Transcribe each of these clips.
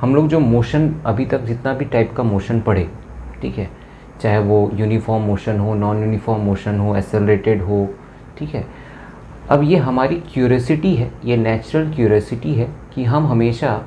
हम लोग जो मोशन अभी तक जितना भी टाइप का मोशन पढ़े, ठीक है, चाहे वो यूनिफॉर्म मोशन हो, नॉन यूनिफॉर्म मोशन हो, एक्सेलरेटेड हो, ठीक है, अब ये हमारी क्यूरियोसिटी है, ये नेचुरल क्यूरियोसिटी है कि हम हमेशा,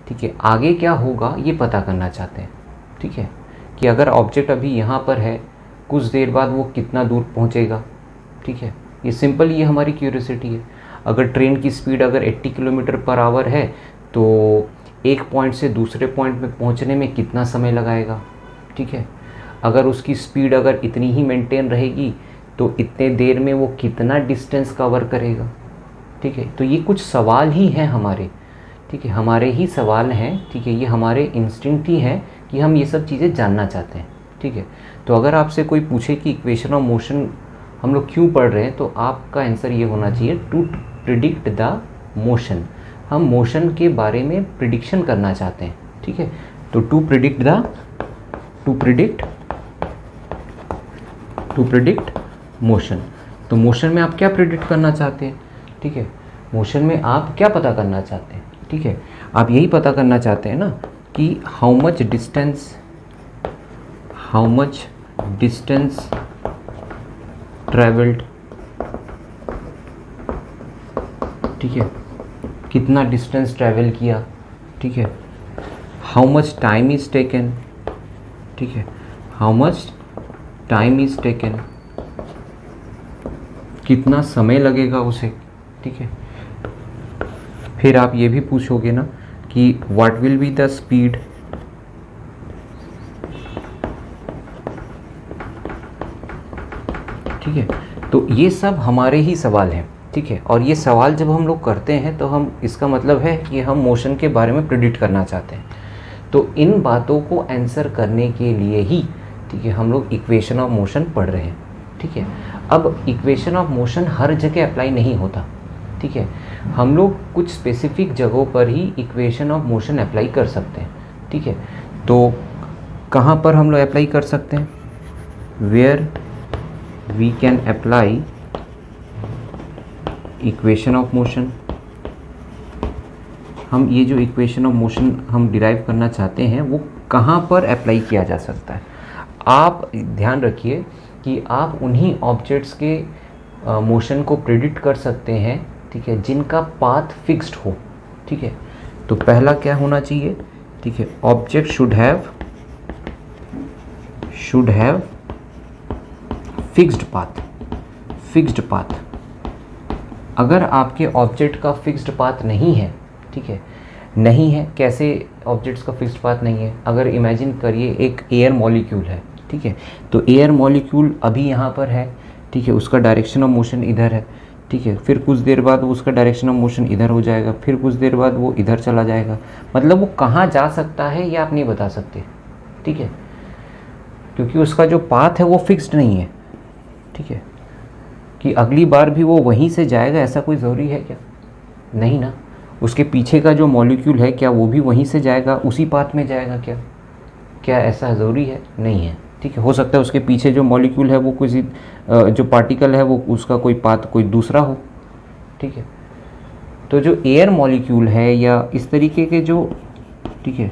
ठीक है, आगे क्या होगा ये पता करना चाहते हैं, ठीक है, कि अगर ऑब्जेक्ट अभी यहाँ पर है, कुछ देर बाद वो कितना दूर पहुँचेगा, ठीक है, ये सिंपल, ये हमारी क्यूरियोसिटी है। अगर ट्रेन की स्पीड अगर 80 किलोमीटर पर आवर है तो एक पॉइंट से दूसरे पॉइंट में पहुँचने में कितना समय लगाएगा, ठीक है, अगर उसकी स्पीड अगर इतनी ही मेंटेन रहेगी तो इतने देर में वो कितना डिस्टेंस कवर करेगा, ठीक है। तो ये कुछ सवाल ही हैं हमारे, ठीक है, हमारे ही सवाल हैं, ठीक है, ये हमारे इंस्टिंक्ट ही हैं कि हम ये सब चीज़ें जानना चाहते हैं, ठीक है। तो अगर आपसे कोई पूछे कि इक्वेशन ऑफ मोशन हम लोग क्यों पढ़ रहे हैं, तो आपका आंसर ये होना चाहिए टू प्रिडिक्ट द मोशन। हम मोशन के बारे में प्रिडिक्शन करना चाहते हैं, ठीक है। तो टू प्रिडिक्ट मोशन। तो मोशन में आप क्या प्रिडिक्ट करना चाहते हैं, ठीक है, मोशन में आप क्या पता करना चाहते हैं, ठीक है, आप यही पता करना चाहते हैं ना कि हाउ मच डिस्टेंस ट्रैवल्ड, ठीक है, कितना डिस्टेंस ट्रैवल किया, ठीक है, how much time is taken, ठीक है, how much time is taken, कितना समय लगेगा उसे, ठीक है। फिर आप ये भी पूछोगे ना कि what will be the speed, ठीक है। तो ये सब हमारे ही सवाल हैं, ठीक है, और ये सवाल जब हम लोग करते हैं तो हम, इसका मतलब है कि हम मोशन के बारे में प्रिडिक्ट करना चाहते हैं। तो इन बातों को आंसर करने के लिए ही, ठीक है, हम लोग इक्वेशन ऑफ मोशन पढ़ रहे हैं, ठीक है। अब इक्वेशन ऑफ मोशन हर जगह अप्लाई नहीं होता, ठीक है, हम लोग कुछ स्पेसिफिक जगहों पर ही इक्वेशन ऑफ मोशन अप्लाई कर सकते हैं, ठीक है। तो कहाँ पर हम लोग अप्लाई कर सकते हैं, where we can apply equation of motion. हम ये जो इक्वेशन ऑफ मोशन हम डिराइव करना चाहते हैं वो कहाँ पर अप्लाई किया जा सकता है। आप ध्यान रखिए कि आप उन्हीं ऑब्जेक्ट्स के मोशन को प्रिडिक्ट कर सकते हैं, ठीक है, जिनका पाथ फिक्स्ड हो, ठीक है। तो पहला क्या होना चाहिए, ठीक है, object should have fixed path. अगर आपके ऑब्जेक्ट का फिक्स्ड पाथ नहीं है, ठीक है, नहीं है, कैसे ऑब्जेक्ट्स का फिक्स्ड पाथ नहीं है, अगर इमेजिन करिए एक एयर मॉलिक्यूल है, ठीक है, तो एयर मॉलिक्यूल अभी यहाँ पर है, ठीक है, उसका डायरेक्शन ऑफ मोशन इधर है, ठीक है, फिर कुछ देर बाद उसका डायरेक्शन ऑफ मोशन इधर हो जाएगा, फिर कुछ देर बाद वो इधर चला जाएगा, मतलब वो कहाँ जा सकता है ये आप नहीं बता सकते, ठीक है, क्योंकि उसका जो पाथ है वो फिक्स्ड नहीं है, ठीक है, कि अगली बार भी वो वहीं से जाएगा ऐसा कोई ज़रूरी है क्या, नहीं ना। उसके पीछे का जो मॉलिक्यूल है क्या वो भी वहीं से जाएगा, उसी पाथ में जाएगा क्या ऐसा ज़रूरी है, नहीं है, ठीक है। हो सकता है उसके पीछे जो मॉलिक्यूल है वो किसी जो पार्टिकल है वो उसका कोई पाथ कोई दूसरा हो, ठीक है। तो जो एयर मॉलिक्यूल है या इस तरीके के जो, ठीक है,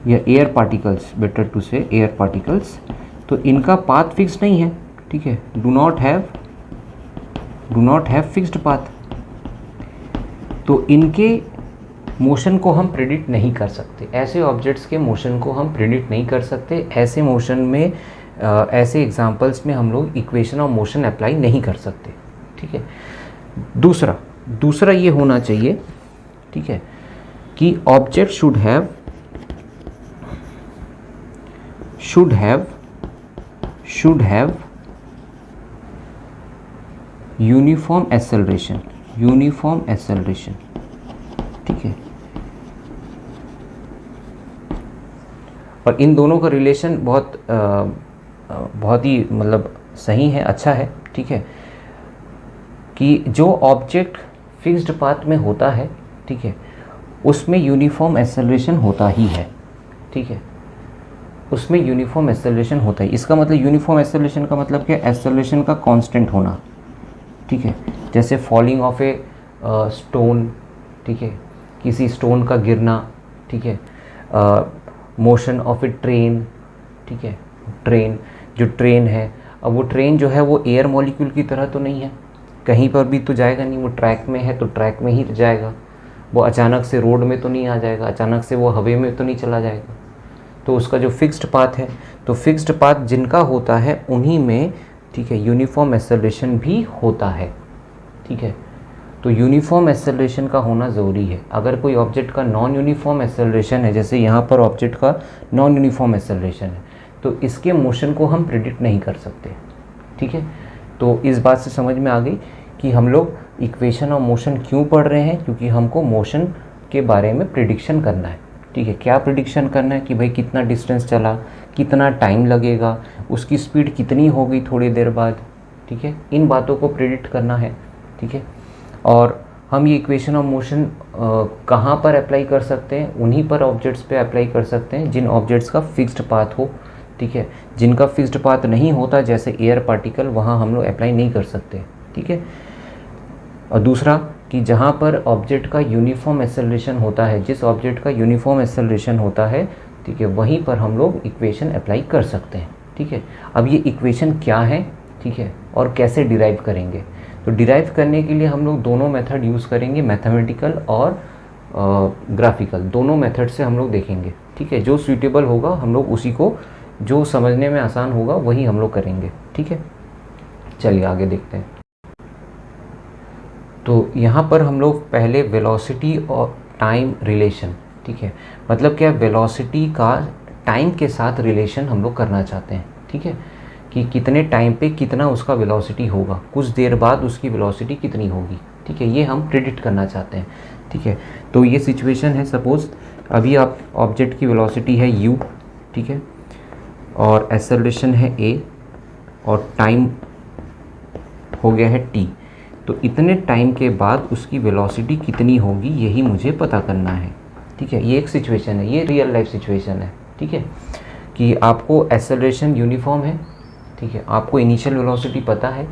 या एयर पार्टिकल्स, बेटर टू से एयर पार्टिकल्स, तो इनका पाथ फिक्स नहीं है, ठीक है, do not have fixed path. तो इनके मोशन को हम प्रिडिक्ट नहीं कर सकते, ऐसे ऑब्जेक्ट्स के मोशन को हम प्रिडिक्ट नहीं कर सकते, ऐसे मोशन में ऐसे एग्जांपल्स में हम लोग इक्वेशन ऑफ मोशन अप्लाई नहीं कर सकते, ठीक है। दूसरा ये होना चाहिए, ठीक है, कि object should have uniform acceleration, ठीक है। और इन दोनों का रिलेशन बहुत ही मतलब सही है, अच्छा है, ठीक है, कि जो ऑब्जेक्ट फिक्स्ड पाथ में होता है, ठीक है, उसमें यूनिफॉर्म एक्सेलरेशन होता ही है, ठीक है, उसमें यूनिफॉर्म एक्सेलरेशन होता है। इसका मतलब यूनिफॉर्म एक्सेलरेशन का मतलब क्या, एक्सेलरेशन का कांस्टेंट होना, ठीक है, जैसे फॉलिंग ऑफ ए स्टोन, ठीक है, किसी स्टोन का गिरना, ठीक है, मोशन ऑफ ए ट्रेन, ठीक है, ट्रेन, जो ट्रेन है, अब वो ट्रेन जो है वो एयर मॉलिक्यूल की तरह तो नहीं है, कहीं पर भी तो जाएगा नहीं, वो ट्रैक में है तो ट्रैक में ही जाएगा, वो अचानक से रोड में तो नहीं आ जाएगा, अचानक से वो हवा में तो नहीं चला जाएगा। तो उसका जो फिक्स्ड पाथ है, तो फिक्स्ड पाथ जिनका होता है उन्हीं में, ठीक है, यूनिफॉर्म एक्सेलरेशन भी होता है, ठीक है। तो यूनिफॉर्म एक्सेलरेशन का होना ज़रूरी है। अगर कोई ऑब्जेक्ट का नॉन यूनिफॉर्म एक्सेलरेशन है, जैसे यहाँ पर ऑब्जेक्ट का नॉन यूनिफॉर्म एक्सेलरेशन है, तो इसके मोशन को हम प्रिडिक्ट नहीं कर सकते, ठीक है। तो इस बात से समझ में आ गई कि हम लोग इक्वेशन ऑफ मोशन क्यों पढ़ रहे हैं, क्योंकि हमको मोशन के बारे में प्रिडिक्शन करना है, ठीक है। क्या प्रिडिक्शन करना है कि भाई कितना डिस्टेंस चला, कितना टाइम लगेगा, उसकी स्पीड कितनी होगी थोड़ी देर बाद, ठीक है, इन बातों को प्रिडिक्ट करना है, ठीक है। और हम ये इक्वेशन ऑफ मोशन कहाँ पर अप्लाई कर सकते हैं, उन्हीं पर ऑब्जेक्ट्स पे अप्लाई कर सकते हैं जिन ऑब्जेक्ट्स का फिक्स्ड पाथ हो, ठीक है। जिनका फिक्स्ड पाथ नहीं होता, जैसे एयर पार्टिकल, वहाँ हम लोग अप्लाई नहीं कर सकते, ठीक है। और दूसरा कि जहाँ पर ऑब्जेक्ट का यूनिफॉर्म एक्सेलरेशन होता है, जिस ऑब्जेक्ट का यूनिफॉर्म एक्सेलरेशन होता है, ठीक है, वहीं पर हम लोग इक्वेशन अप्लाई कर सकते हैं, ठीक है। अब ये इक्वेशन क्या है, ठीक है, और कैसे डिराइव करेंगे, तो डिराइव करने के लिए हम लोग दोनों मेथड यूज़ करेंगे, मैथमेटिकल और ग्राफिकल, दोनों मेथड से हम लोग देखेंगे, ठीक है। जो सूटेबल होगा हम लोग उसी को, जो समझने में आसान होगा वही हम लोग करेंगे, ठीक है। चलिए आगे देखते हैं। तो यहाँ पर हम लोग पहले वेलोसिटी और टाइम रिलेशन, ठीक है, मतलब क्या, वेलोसिटी का टाइम के साथ रिलेशन हम लोग करना चाहते हैं, ठीक है, कि कितने टाइम पे कितना उसका वेलोसिटी होगा, कुछ देर बाद उसकी वेलोसिटी कितनी होगी, ठीक है, ये हम प्रिडिक्ट करना चाहते हैं, ठीक है। तो ये सिचुएशन है, सपोज अभी आप ऑब्जेक्ट की वेलोसिटी है u, ठीक है, और एक्सेलरेशन है a, और टाइम हो गया है t, तो इतने टाइम के बाद उसकी वेलोसिटी कितनी होगी यही मुझे पता करना है, ठीक है। ये एक सिचुएशन है, ये रियल लाइफ सिचुएशन है, ठीक है, कि आपको एक्सेलरेशन यूनिफॉर्म है, ठीक है, आपको इनिशियल वेलोसिटी पता है,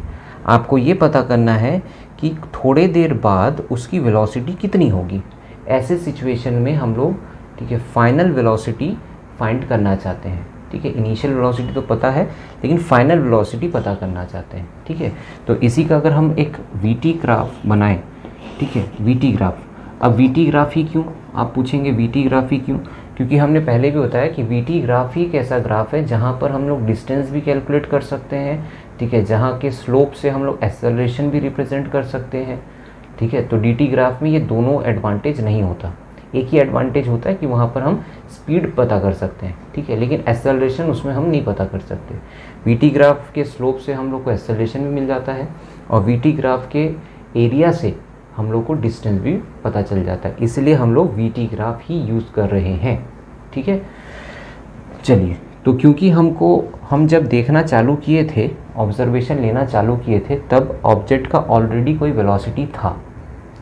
आपको ये पता करना है कि थोड़े देर बाद उसकी वेलोसिटी कितनी होगी। ऐसे सिचुएशन में हम लोग, ठीक है, फाइनल वेलोसिटी फाइंड करना चाहते हैं, ठीक है। इनिशियल वेलोसिटी तो पता है, लेकिन फाइनल वेलोसिटी पता करना चाहते हैं, ठीक है। तो इसी का अगर हम एक वीटी ग्राफ बनाएं, ठीक है, वीटी ग्राफ। अब वीटी ग्राफ ही क्यों, आप पूछेंगे वीटी ग्राफ ही क्यों, क्योंकि हमने पहले भी बताया कि वीटी ग्राफ ही एक ऐसा ग्राफ है जहाँ पर हम लोग डिस्टेंस भी कैलकुलेट कर सकते हैं, ठीक है, जहाँ के स्लोप से हम लोग एक्सेलरेशन भी रिप्रेजेंट कर सकते हैं, ठीक है। तो डीटी ग्राफ में ये दोनों एडवांटेज नहीं होता, एक ही एडवांटेज होता है कि वहाँ पर हम स्पीड पता कर सकते हैं, ठीक है, लेकिन एक्सेलरेशन उसमें हम नहीं पता कर सकते। वीटी ग्राफ के स्लोप से हम लोग को एक्सेलरेशन भी मिल जाता है, और वीटी ग्राफ के एरिया से हम लोग को डिस्टेंस भी पता चल जाता है, इसलिए हम लोग वीटी ग्राफ ही यूज़ कर रहे हैं, ठीक है। चलिए, तो क्योंकि हम जब देखना चालू किए थे, ऑब्जर्वेशन लेना चालू किए थे, तब ऑब्जेक्ट का ऑलरेडी कोई वेलोसिटी था,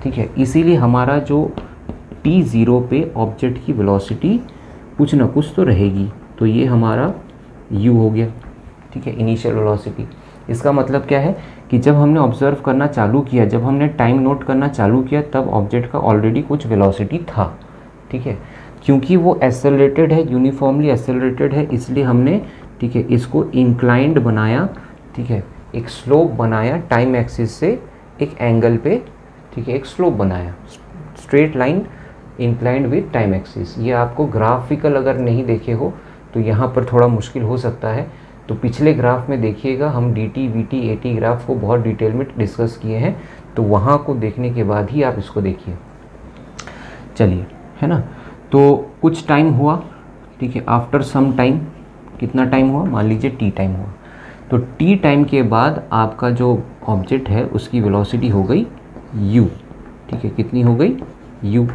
ठीक है, इसीलिए हमारा जो t0 पे ऑब्जेक्ट की वेलोसिटी कुछ ना कुछ तो रहेगी, तो ये हमारा u हो गया, ठीक है, इनिशियल वेलोसिटी। इसका मतलब क्या है कि जब हमने ऑब्जर्व करना चालू किया, जब हमने टाइम नोट करना चालू किया, तब ऑब्जेक्ट का ऑलरेडी कुछ वेलोसिटी था, ठीक है। क्योंकि वो एक्सेलरेटेड है, यूनिफॉर्मली एक्सेलरेटेड है, इसलिए हमने, ठीक है, इसको इंक्लाइंड बनाया, ठीक है, एक स्लोप बनाया टाइम एक्सिस से एक एंगल पे, ठीक है, एक स्लोप बनाया, straight line inclined with time axis. ये आपको ग्राफिकल अगर नहीं देखे हो तो यहाँ पर थोड़ा मुश्किल हो सकता है, तो पिछले ग्राफ में देखिएगा, हम dt, vt, at ग्राफ को बहुत डिटेल में डिस्कस किए हैं, तो वहाँ को देखने के बाद ही आप इसको देखिए। चलिए, है ना, तो कुछ टाइम हुआ, ठीक है, आफ्टर सम टाइम, कितना टाइम हुआ, मान लीजिए t टाइम हुआ, तो t टाइम के बाद आपका जो ऑब्जेक्ट है उसकी वेलोसिटी हो गई u, ठीक है, कितनी हो गई u,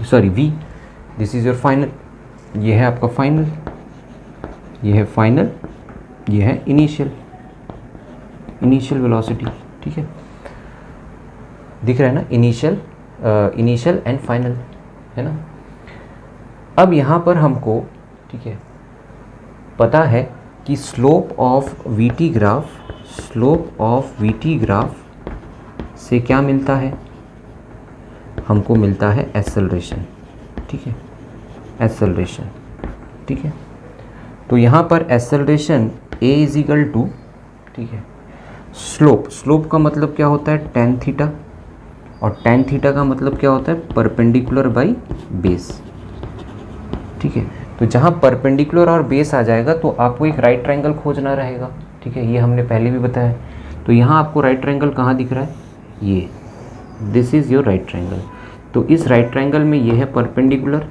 sorry v, this is your final, ये है आपका फाइनल, ये है फाइनल, ये है इनिशियल वेलोसिटी, ठीक है, दिख रहा है ना, इनिशियल एंड फाइनल, है ना। अब यहाँ पर हमको, ठीक है, पता है कि स्लोप ऑफ वीटी ग्राफ से क्या मिलता है, हमको मिलता है एक्सेलरेशन, ठीक है, एक्सेलरेशन, ठीक है। तो यहाँ पर acceleration a is equal to, ठीक है, स्लोप का मतलब क्या होता है tan थीटा, और tan थीटा का मतलब क्या होता है परपेंडिकुलर बाई बेस, ठीक है। तो जहाँ परपेंडिकुलर और बेस आ जाएगा तो आपको एक राइट ट्रायंगल खोजना रहेगा, ठीक है, ये हमने पहले भी बताया। तो यहाँ आपको राइट ट्रायंगल कहाँ दिख रहा है, ये, this is your right triangle. तो इस राइट ट्रायंगल में ये है परपेंडिकुलर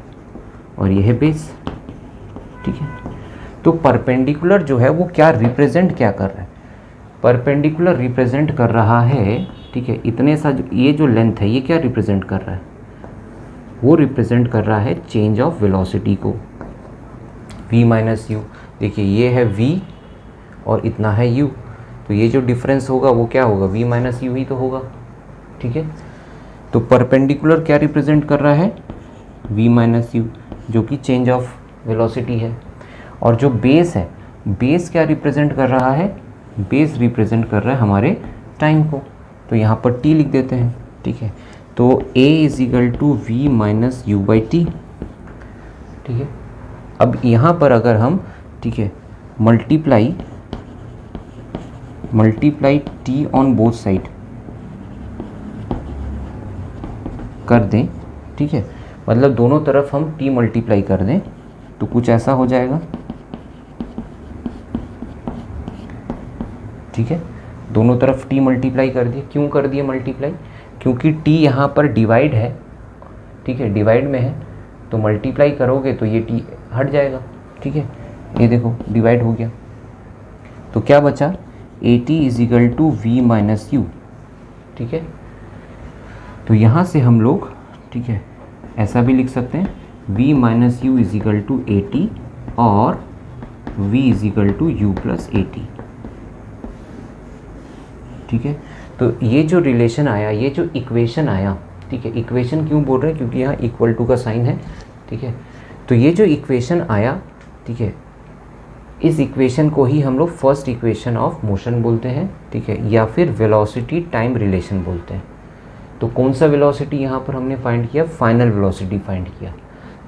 और ये है बेस, ठीक है। तो परपेंडिकुलर जो है वो क्या रिप्रेजेंट क्या कर रहा है, परपेंडिकुलर रिप्रेजेंट कर रहा है, ठीक है, इतने सा ये जो लेंथ है ये क्या रिप्रेजेंट कर रहा है, वो रिप्रेजेंट कर रहा है चेंज ऑफ वेलोसिटी को, v माइनस यू। देखिए ये है v और इतना है u, तो ये जो डिफरेंस होगा वो क्या होगा, v माइनस यू ही तो होगा, ठीक है। तो परपेंडिकुलर क्या रिप्रेजेंट कर रहा है, v माइनस यू, जो कि चेंज ऑफ वेलोसिटी है। और जो बेस है, बेस क्या रिप्रेजेंट कर रहा है, बेस रिप्रेजेंट कर रहा है हमारे टाइम को। तो यहाँ पर t लिख देते हैं, ठीक है। तो a is equal to v minus u by t, ठीक है। अब यहाँ पर अगर हम, ठीक है, multiply t on both side कर दें, ठीक है, मतलब दोनों तरफ हम t मल्टीप्लाई कर दें तो कुछ ऐसा हो जाएगा, ठीक है। दोनों तरफ t मल्टीप्लाई कर दिए, क्यों कर दिए मल्टीप्लाई, क्योंकि t यहाँ पर डिवाइड है, ठीक है, डिवाइड में है, तो मल्टीप्लाई करोगे तो ये t हट जाएगा, ठीक है। ये देखो डिवाइड हो गया, तो क्या बचा, AT is equal to v minus u, ठीक है। तो यहाँ से हम लोग, ठीक है, ऐसा भी लिख सकते हैं, v minus u is equal to AT और v is equal to u plus AT, ठीक है। तो ये जो रिलेशन आया, ये जो इक्वेशन आया, ठीक है, इक्वेशन क्यों बोल रहे हैं, क्योंकि यहाँ इक्वल टू का साइन है, ठीक है। तो ये जो इक्वेशन आया, ठीक है, इस इक्वेशन को ही हम लोग फर्स्ट इक्वेशन ऑफ मोशन बोलते हैं, ठीक है, या फिर वेलोसिटी टाइम रिलेशन बोलते हैं। तो कौन सा वेलोसिटी यहाँ पर हमने फाइंड किया, फाइनल वेलोसिटी फाइंड किया।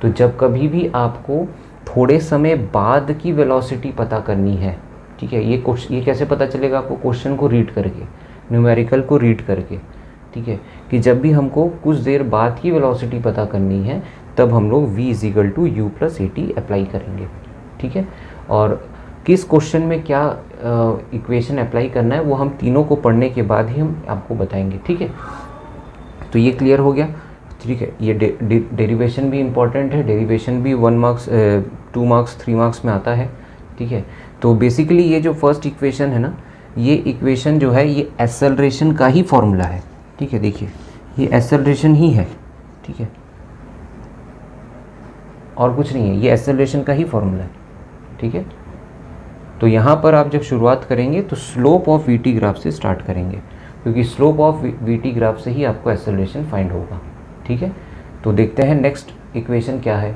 तो जब कभी भी आपको थोड़े समय बाद की वेलोसिटी पता करनी है, ठीक है, ये कैसे पता चलेगा आपको, क्वेश्चन को रीड करके, न्यूमेरिकल को रीड करके, ठीक है, कि जब भी हमको कुछ देर बाद की वेलोसिटी पता करनी है तब हम लोग v is equal to u plus AT apply करेंगे, ठीक है। और किस क्वेश्चन में क्या इक्वेशन अप्लाई करना है वो हम तीनों को पढ़ने के बाद ही हम आपको बताएंगे, ठीक है। तो ये क्लियर हो गया, ठीक है। ये डेरिवेशन भी इम्पॉर्टेंट है, डेरिवेशन भी 1 मार्क्स 2 मार्क्स 3 मार्क्स में आता है, ठीक है। तो बेसिकली ये जो फर्स्ट इक्वेशन है ना, ये इक्वेशन जो है ये एक्सेलरेशन का ही फॉर्मूला है, ठीक है। देखिए ये एक्सेलरेशन ही है, ठीक है, और कुछ नहीं है, ये एक्सेलरेशन का ही फॉर्मूला है, ठीक है। तो यहाँ पर आप जब शुरुआत करेंगे तो स्लोप ऑफ वीटी ग्राफ से स्टार्ट करेंगे, क्योंकि स्लोप ऑफ वीटी ग्राफ से ही आपको एक्सेलरेशन फाइंड होगा, ठीक है। तो देखते हैं नेक्स्ट इक्वेशन क्या है।